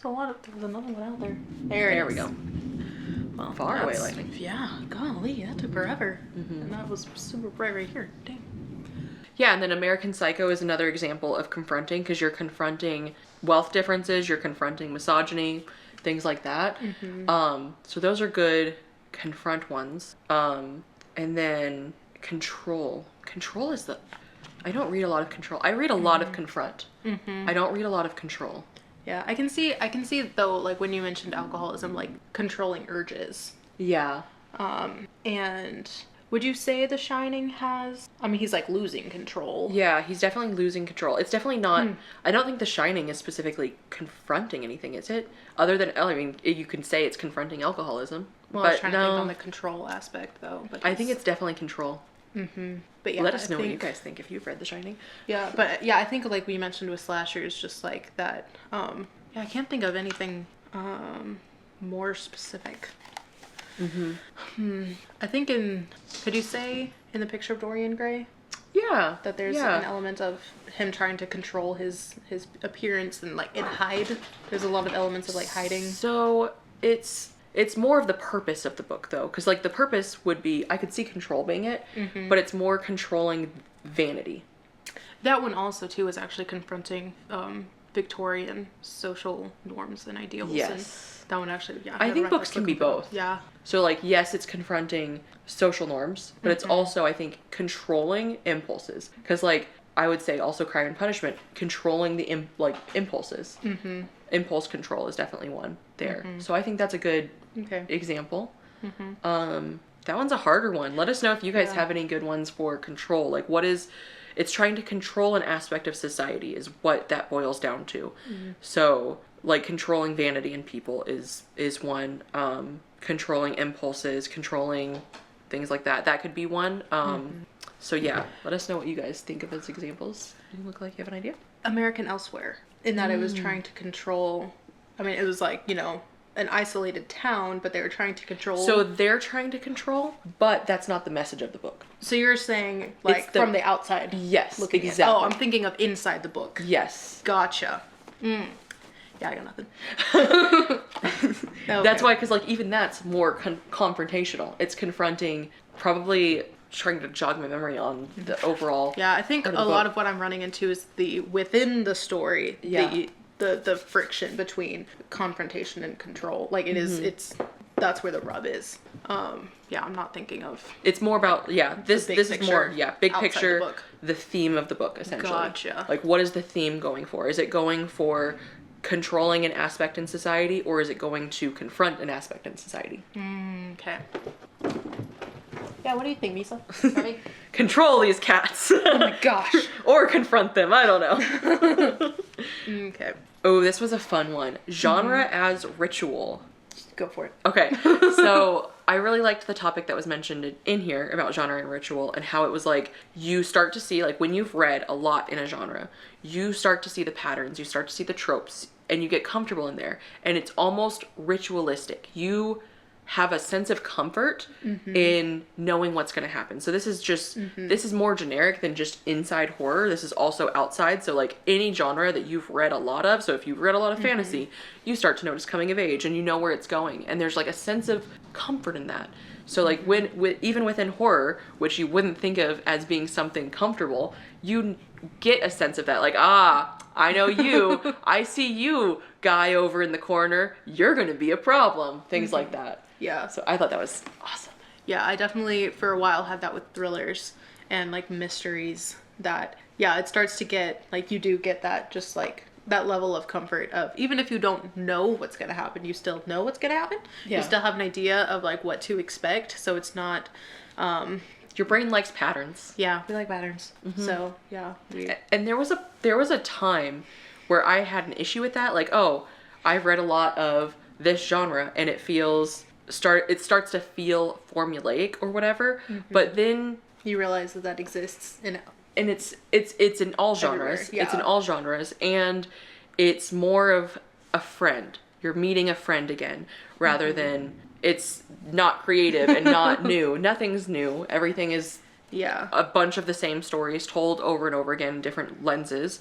another one out there. There we go. Well, far away lightning. Yeah, golly, that took forever. And that was super bright right here. Dang. Yeah, and then American Psycho is another example of confronting, because you're confronting wealth differences, you're confronting misogyny, things like that. So those are good confront ones. And then control. Control is I don't read a lot of control. I read a lot of confront. I don't read a lot of control. Yeah, I can see though, like when you mentioned alcoholism, like controlling urges. Yeah. And would you say The Shining has, I mean, he's like losing control. Yeah, he's definitely losing control. It's definitely not, I don't think The Shining is specifically confronting anything, is it? Other than, I mean, you can say it's confronting alcoholism. Well, but I was trying to think on the control aspect though. But I think it's definitely control. But yeah, Let us know what you guys think if you've read The Shining. Yeah, but yeah, I think like we mentioned with slashers, just like that. Yeah, I can't think of anything more specific. I think could you say in The Picture of Dorian Gray? Yeah. That there's an element of him trying to control his appearance and like hide. There's a lot of elements of like hiding. So it's more of the purpose of the book though, because like the purpose would be, I could see control being it, but it's more controlling vanity. That one also too is actually confronting Victorian social norms and ideals. Yes. And that one actually, yeah. I think books can be both. Yeah. So like, yes, it's confronting social norms, but it's also, I think, controlling impulses. Because like, I would say also Crime and Punishment, controlling the impulses. Impulse control is definitely one there. So I think that's a good example. That one's a harder one. Let us know if you guys have any good ones for control. Like it's trying to control an aspect of society is what that boils down to. So like controlling vanity in people is one. Controlling impulses, controlling things like that. That could be one. So yeah, let us know what you guys think of as examples. You look like you have an idea. American Elsewhere, in that it was trying to control, I mean, it was like, you know, an isolated town, but they were trying to control. So they're trying to control, but that's not the message of the book. So you're saying, like, from the outside? Yes, looking exactly. Oh, I'm thinking of inside the book. Yes. Gotcha. Yeah, I got nothing. Okay. That's why, because like even that's more confrontational. It's confronting, probably trying to jog my memory on the overall. Yeah, I think a lot of what I'm running into is within the story, the friction between confrontation and control. Like it is, that's where the rub is. Yeah, I'm not thinking of. It's more about this is more big picture. The theme of the book essentially. Gotcha. Like what is the theme going for? Is it going for controlling an aspect in society, or is it going to confront an aspect in society? Okay. Yeah, what do you think, Misa? Control these cats. Oh my gosh. Or confront them, I don't know. Okay. Oh, this was a fun one. Genre as ritual. Go for it. Okay, so I really liked the topic that was mentioned in here about genre and ritual, and how it was like, you start to see, like when you've read a lot in a genre, you start to see the patterns, you start to see the tropes, and you get comfortable in there, and it's almost ritualistic. You have a sense of comfort in knowing what's going to happen. So this is just, this is more generic than just inside horror. This is also outside. So like any genre that you've read a lot of. So if you've read a lot of fantasy, you start to notice coming of age and you know where it's going. And there's like a sense of comfort in that. So like even within horror, which you wouldn't think of as being something comfortable, you get a sense of that. Like, I know you. I see you, guy over in the corner. You're going to be a problem. Things like that. Yeah. So I thought that was awesome. Yeah, I definitely for a while had that with thrillers and like mysteries that, it starts to get, like you do get that just like that level of comfort of, even if you don't know what's going to happen, you still know what's going to happen. Yeah. You still have an idea of like what to expect. So it's not, your brain likes patterns. Yeah, we like patterns. So yeah. And there was a time where I had an issue with that. Like, I've read a lot of this genre and it starts to feel formulaic or whatever, but then you realize that exists and it's in all genres. It's in all genres, and it's more of a friend. You're meeting a friend again, rather than it's not creative and not new. Nothing's new. Everything is a bunch of the same stories told over and over again in different lenses.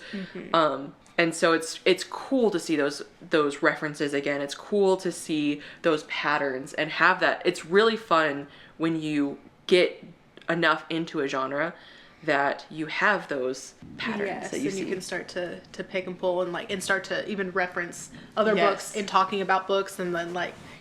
And so it's cool to see those references again. It's cool to see those patterns and have that. It's really fun when you get enough into a genre that you have those patterns that you see. And you can start to pick and pull and start to even reference other books in talking about books, and then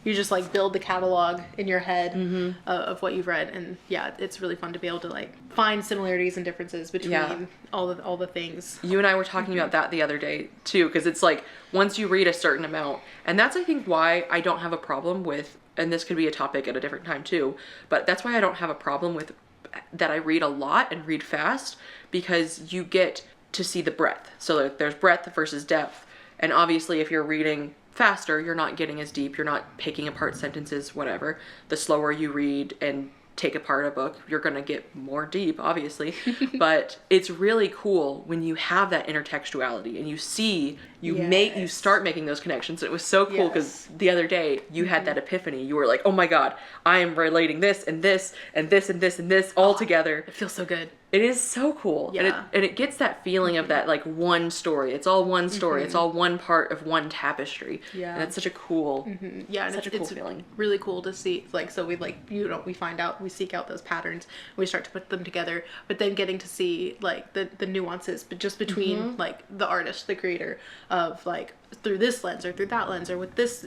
you just like build the catalog in your head of what you've read. And yeah, it's really fun to be able to like find similarities and differences between all the things. You and I were talking about that the other day too, because it's like once you read a certain amount, and that's I think why I don't have a problem with, and this could be a topic at a different time too, but that's why I don't have a problem with that I read a lot and read fast, because you get to see the breadth. So like there's breadth versus depth. And obviously if you're reading faster, you're not getting as deep, you're not picking apart sentences, whatever. The slower you read and take apart a book, you're gonna get more deep, obviously. But it's really cool when you have that intertextuality and you see, you start making those connections. It was so cool because the other day you had that epiphany. You were like, oh my God, I am relating this and this and this and this and this all together. It feels so good. It is so cool. Yeah. And it gets that feeling of that like one story. It's all one story. It's all one part of one tapestry. Yeah. And it's such a cool, yeah, such a cool feeling. Really cool to see. Like, so we like, we find out, we seek out those patterns, we start to put them together, but then getting to see like the nuances, but just between like the artist, the creator, of like through this lens or through that lens or with this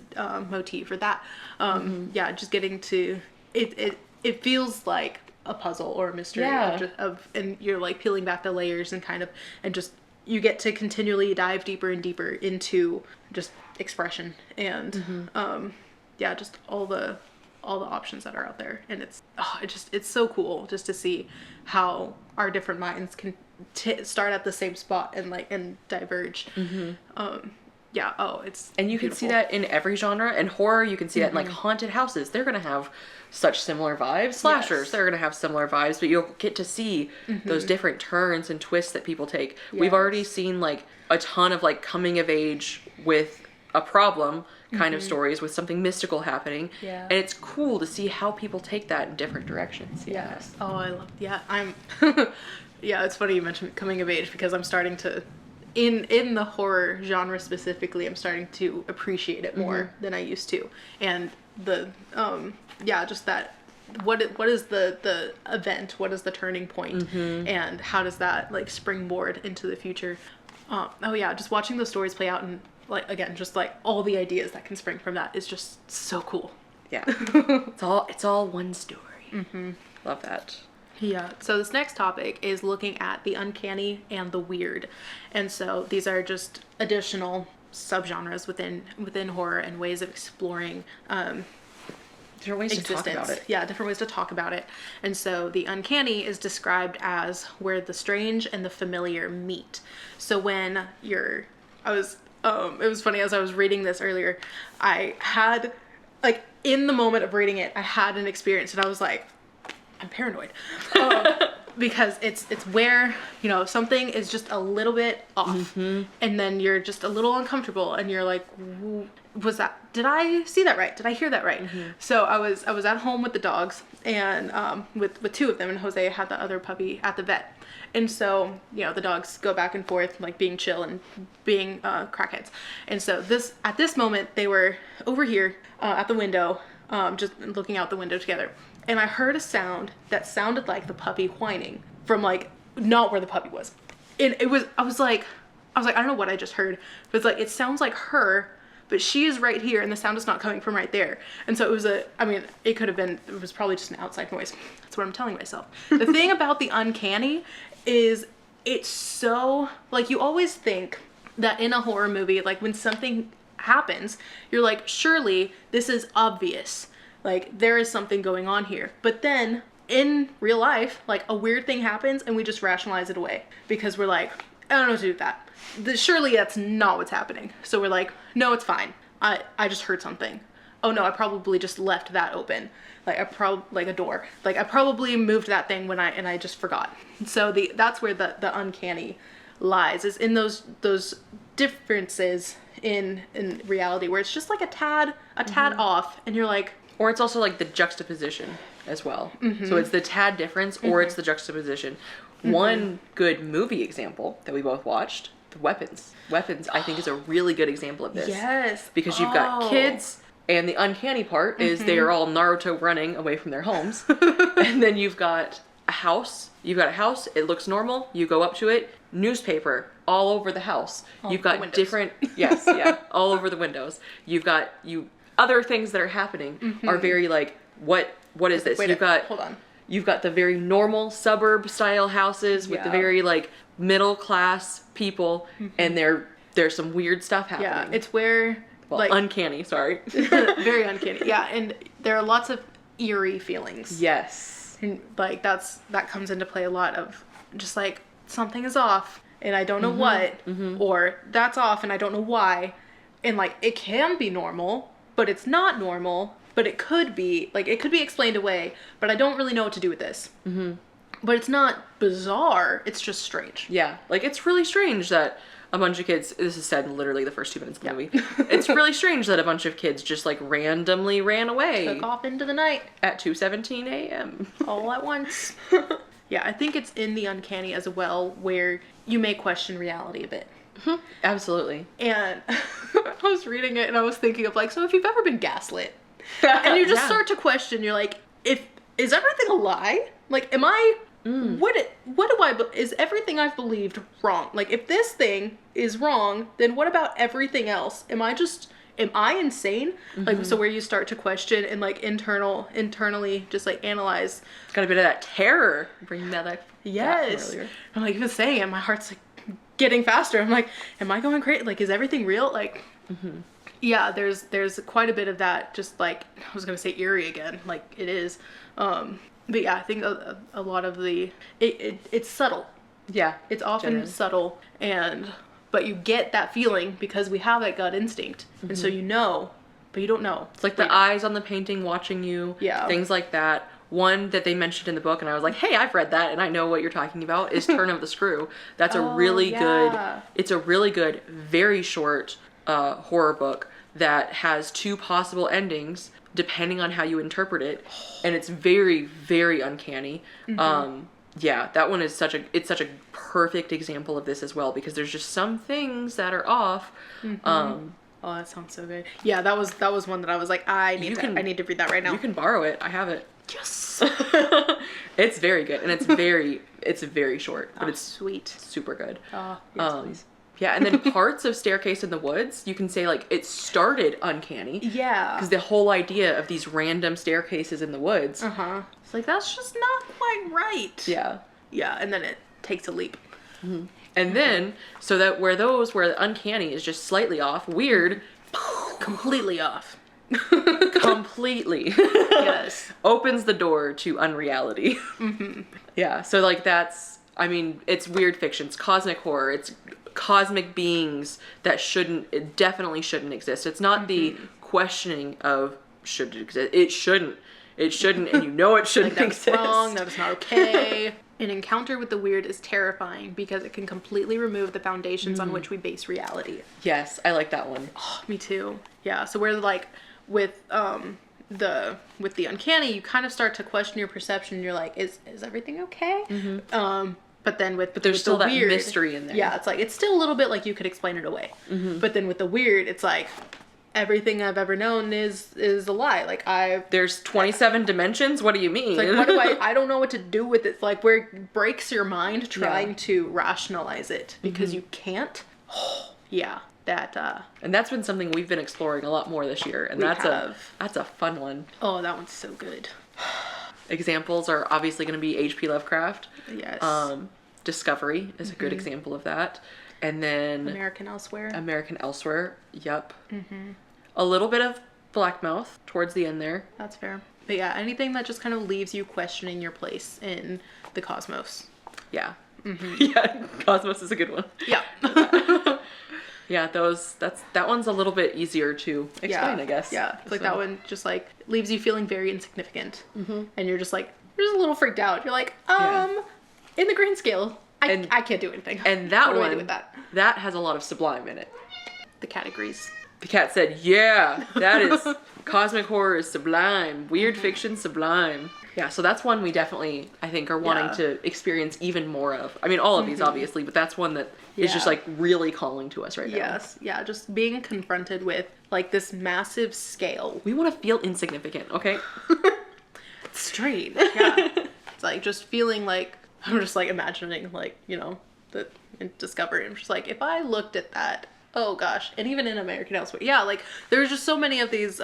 motif or that. Yeah, just getting to, it feels like a puzzle or a mystery and you're like peeling back the layers and kind of, and just you get to continually dive deeper and deeper into just expression and yeah, just all the options that are out there. And it's so cool just to see how our different minds can start at the same spot and diverge. Yeah, it's and you beautiful. can see that in every genre. In horror, you can see that in like haunted houses. They're gonna have such similar vibes. Slashers, they're gonna have similar vibes, but you'll get to see those different turns and twists that people take. We've already seen like a ton of like coming of age with a problem kind of stories with something mystical happening. Yeah. And it's cool to see how people take that in different directions. Yes. Oh, I love, I'm, yeah, it's funny you mentioned coming of age because I'm starting to, in the horror genre specifically, I'm starting to appreciate it more than I used to. And the, just that, what is the event? What is the turning point? And how does that like springboard into the future? Just watching those stories play out and like, again, just like all the ideas that can spring from that is just so cool. Yeah. It's all one story. Love that. Yeah, so this next topic is looking at the uncanny and the weird. And so these are just additional subgenres within horror and ways of exploring different ways existence. To talk about it. Yeah, different ways to talk about it. And so the uncanny is described as where the strange and the familiar meet. So when it was funny, as I was reading this earlier, I had, like, in the moment of reading it, I had an experience and I was like, I'm paranoid. Because it's where, something is just a little bit off and then you're just a little uncomfortable and you're like, did I see that right? Did I hear that right? So I was at home with the dogs and with two of them, and Jose had the other puppy at the vet. And so, the dogs go back and forth, like being chill and being crackheads. And so at this moment, they were over here at the window, just looking out the window together. And I heard a sound that sounded like the puppy whining from like not where the puppy was. And I was like, I don't know what I just heard, but it's like, it sounds like her, but she is right here and the sound is not coming from right there. And so it was it was probably just an outside noise. That's what I'm telling myself. The thing about the uncanny is it's so, like, you always think that in a horror movie, like when something happens, you're like, surely this is obvious. Like, there is something going on here. But then in real life, like, a weird thing happens and we just rationalize it away because we're like, I don't know what to do with that. Surely that's not what's happening. So we're like, no, it's fine. I just heard something. Oh no, I probably just left that open. Like a door. Like I probably moved that thing when I just forgot. So that's where the uncanny lies, is in those differences in reality where it's just like a tad off and you're like, or it's also like the juxtaposition as well. So it's the tad difference or it's the juxtaposition. One good movie example that we both watched, The Weapons. Weapons, I think, is a really good example of this. Yes. Because you've got kids, and the uncanny part is they are all Naruto running away from their homes. And then you've got a house. It looks normal. You go up to it. Newspaper all over the house. You've got different, all over the windows. You've got other things that are happening are very like, what is this? Hold on. You've got the very normal suburb style houses with the very like middle class people, and there's some weird stuff happening. Yeah, it's where like uncanny, sorry. very uncanny. Yeah, and there are lots of eerie feelings. Yes. And like that comes into play a lot of just like something is off and I don't know what, or that's off and I don't know why. And like it can be normal, but it's not normal, but it could be explained away, but I don't really know what to do with this. But it's not bizarre, it's just strange. Yeah, like it's really strange that a bunch of kids, this is said in literally the first 2 minutes of the movie, it's really strange that a bunch of kids just like randomly ran away. Took off into the night. At 2:17 a.m. All at once. Yeah, I think it's in the uncanny as well where you may question reality a bit. Absolutely. And I was reading it and I was thinking of like, so if you've ever been gaslit and you just start to question, you're like, is everything a lie? Like, am I... is everything I've believed wrong? Like, if this thing is wrong, then what about everything else? Am I insane? Like, so where you start to question and like internally just like analyze. Got a bit of that terror. Bringing that up. Yes. I'm like, even saying it, my heart's like getting faster. I'm like, am I going crazy? Like, is everything real? Like, yeah, there's quite a bit of that. Just like, I was going to say eerie again. Like it is. But yeah, I think a lot of it's subtle. Yeah. It's often subtle, but you get that feeling because we have that gut instinct. And so you know, but you don't know. It's like the eyes on the painting watching you. Yeah. Things like that. One that they mentioned in the book, and I was like, hey, I've read that, and I know what you're talking about, is Turn of the Screw. That's a really good, very short horror book that has 2 possible endings depending on how you interpret it, and it's very, very uncanny. Yeah, that one is such a perfect example of this as well, because there's just some things that are off. Oh, that sounds so good. Yeah, that was one that I was like, I need to read that right now. You can borrow it. I have it. Yes. It's very good, and it's very short, but it's sweet, super good. Oh, yes, please. Yeah, and then parts of Staircase in the Woods, you can say like it started uncanny. Yeah. Because the whole idea of these random staircases in the woods. It's like, that's just not quite right. Yeah. Yeah, and then it takes a leap. And then, so that where the uncanny is just slightly off, weird, completely off. Completely. Yes. Opens the door to unreality. Yeah, so like it's weird fiction, it's cosmic horror, it's cosmic beings that definitely shouldn't exist. It's not the questioning of should it exist. It shouldn't, and you know it shouldn't like, that's exist. Wrong, that is not okay. An encounter with the weird is terrifying because it can completely remove the foundations on which we base reality. Yes, I like that one. Oh, me too. Yeah, so we're like with the uncanny, you kind of start to question your perception. And you're like, is everything okay? But then there's still that weird mystery in there. Yeah, it's like it's still a little bit like you could explain it away. But then with the weird, it's like everything I've ever known is a lie. Like there's 27 dimensions. What do you mean? It's like I don't know what to do with it. It's like where it breaks your mind trying to rationalize it because you can't. Yeah. And that's been something we've been exploring a lot more this year, and that's a fun one. Oh, that one's so good. Examples are obviously going to be H.P. Lovecraft. Yes. Discovery is a good example of that, and then American Elsewhere. Yep. A little bit of Blackmouth towards the end there. That's fair. But yeah, anything that just kind of leaves you questioning your place in the cosmos. Yeah. Yeah, Cosmos is a good one. Yeah. Yeah, that one's a little bit easier to explain, I guess. Yeah, it's like that one just like leaves you feeling very insignificant, and you're just a little freaked out. You're like, in the grand scale, I can't do anything. And that what do one, I do with that has a lot of Sublime in it. The categories. The cat said, "Yeah, that is cosmic horror is Sublime, weird fiction Sublime." Yeah, so that's one we definitely, I think, are wanting to experience even more of. I mean, all of these, obviously, but that's one that is just, like, really calling to us right now. Yes, yeah, just being confronted with, like, this massive scale. We want to feel insignificant, okay? It's strange, yeah. It's, like, just feeling like, I'm just, like, imagining, like, you know, the Discovery. I'm just like, if I looked at that Oh gosh, and even in American Elsewhere, yeah, like there's just so many of these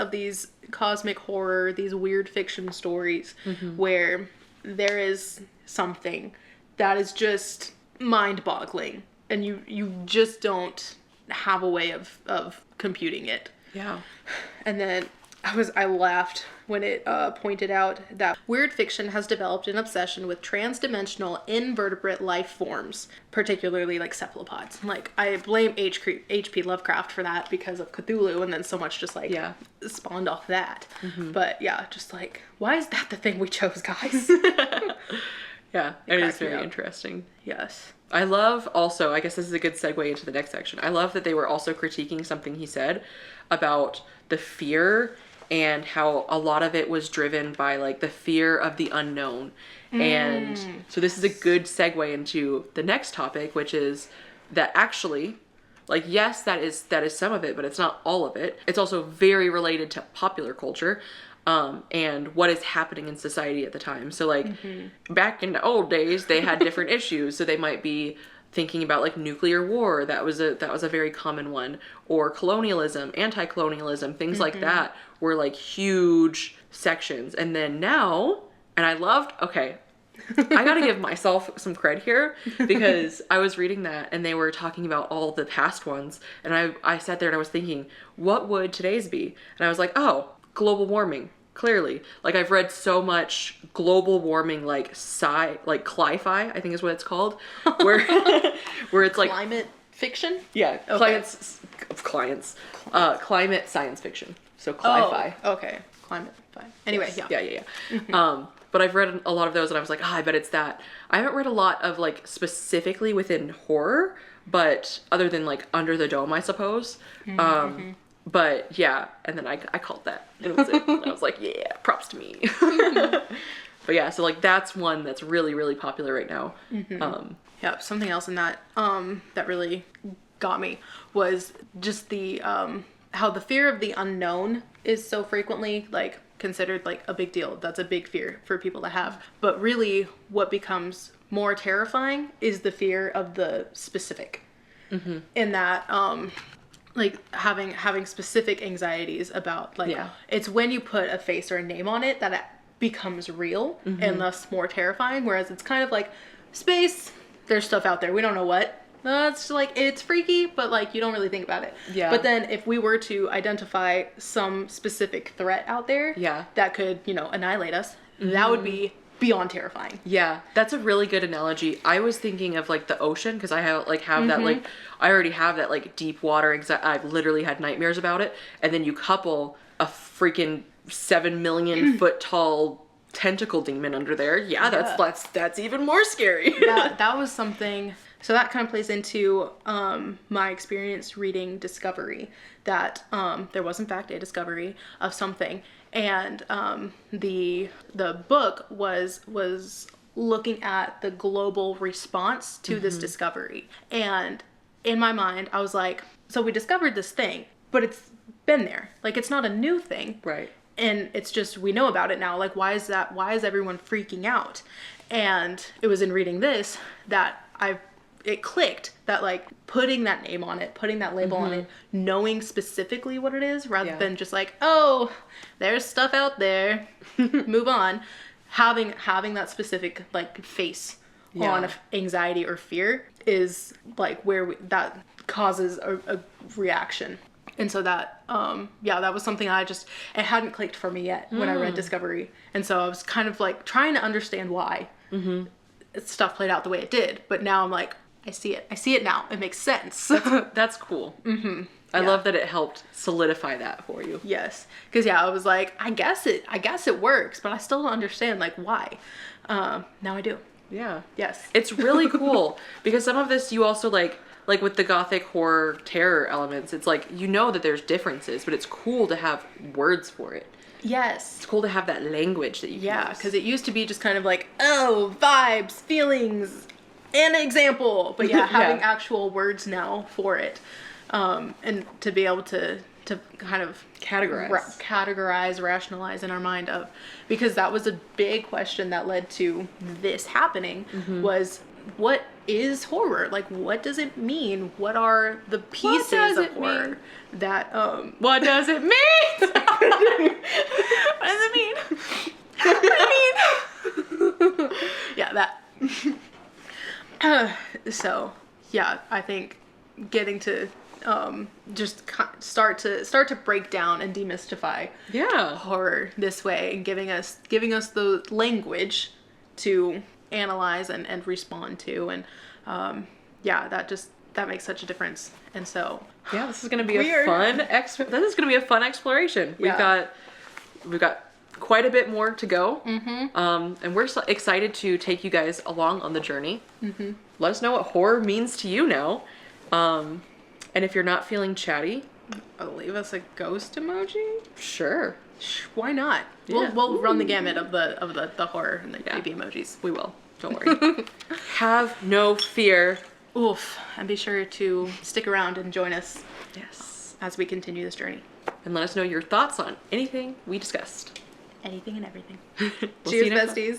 cosmic horror, these weird fiction stories where there is something that is just mind-boggling, and you just don't have a way of computing it. Yeah. And then I laughed when it pointed out that weird fiction has developed an obsession with trans-dimensional invertebrate life forms, particularly like cephalopods. Like, I blame H.P. Lovecraft for that because of Cthulhu, and then so much just like spawned off that. But yeah, just like, why is that the thing we chose, guys? Yeah, it is very interesting. Yes. I love also, I guess this is a good segue into the next section. I love that they were also critiquing something he said about the fear and how a lot of it was driven by like the fear of the unknown. And so this is a good segue into the next topic, which is that actually, like, yes, that is some of it, but it's not all of it. It's also very related to popular culture. And what is happening in society at the time. So like back in the old days, they had different issues. So they might be thinking about like nuclear war. That was a very common one, or colonialism, anti-colonialism, things like that were like huge sections. And then now, and I gotta give myself some credit here, because I was reading that and they were talking about all the past ones. And I sat there and I was thinking, what would today's be? And I was like, oh, global warming. Clearly, like I've read so much global warming, like cli-fi, I think is what it's called, where it's like climate fiction. Yeah, okay. Climate science fiction. So cli-fi. Oh, okay, climate fi. Anyway, yes. Yeah. But I've read a lot of those, and I was like, I bet it's that. I haven't read a lot of like specifically within horror, but other than like Under the Dome, I suppose. But yeah, and then I called that, and it was it. And I was like, yeah, props to me. But yeah, so like that's one that's really, really popular right now. Yeah, something else in that that really got me was just the how the fear of the unknown is so frequently like considered like a big deal. That's a big fear for people to have. But really what becomes more terrifying is the fear of the specific. In that like having specific anxieties about like it's when you put a face or a name on it that it becomes real and thus more terrifying, whereas it's kind of like space, there's stuff out there, we don't know what, it's like it's freaky, but like you don't really think about it. But then if we were to identify some specific threat out there that could, you know, annihilate us, that would be beyond terrifying. Yeah, that's a really good analogy. I was thinking of like the ocean, because I have that like I already have that like deep water I've literally had nightmares about it, and then you couple a freaking 7 million foot tall tentacle demon under there. That's even more scary. that was something. So that kind of plays into my experience reading Discovery, that there was in fact a discovery of something. And the book was looking at the global response to this discovery. And in my mind, I was like, so we discovered this thing, but it's been there. Like, it's not a new thing. Right. And it's just, we know about it now. Like, why is everyone freaking out? And it was in reading this that it clicked that like putting that name on it, putting that label on it, knowing specifically what it is, rather than just like, oh, there's stuff out there, move on. Having that specific like face on anxiety or fear is like where that causes a reaction. And so that, that was something it hadn't clicked for me yet when I read Discovery. And so I was kind of like trying to understand why stuff played out the way it did. But now I'm like, I see it now. It makes sense. That's cool. I love that it helped solidify that for you. Yes. Because I was like, I guess it works, but I still don't understand like why. Now I do. Yeah. Yes. It's really cool because some of this you also like with the Gothic horror terror elements, it's like, you know that there's differences, but it's cool to have words for it. Yes. It's cool to have that language that you can use. Because it used to be just kind of like, oh, vibes, feelings, an example. But having actual words now for it. And to be able to kind of categorize, rationalize in our mind of, because that was a big question that led to this happening, was what is horror? Like, what does it mean? What are the pieces of horror that What does it mean? what does it mean? What does it mean? Yeah, that. So, yeah, I think getting to just start to break down and demystify horror this way, and giving us the language to analyze and respond to, and that makes such a difference. And so this is going to be a fun exploration. Yeah. We've got quite a bit more to go. Mm-hmm. And we're so excited to take you guys along on the journey. Mm-hmm. Let us know what horror means to you now. And if you're not feeling chatty, leave us a ghost emoji. Sure. Why not? Yeah. We'll run the gamut of the horror and the creepy emojis. We will. Don't worry. Have no fear. Oof. And be sure to stick around and join us. Yes. As we continue this journey. And let us know your thoughts on anything we discussed. Anything and everything. We'll Cheers, see you next besties.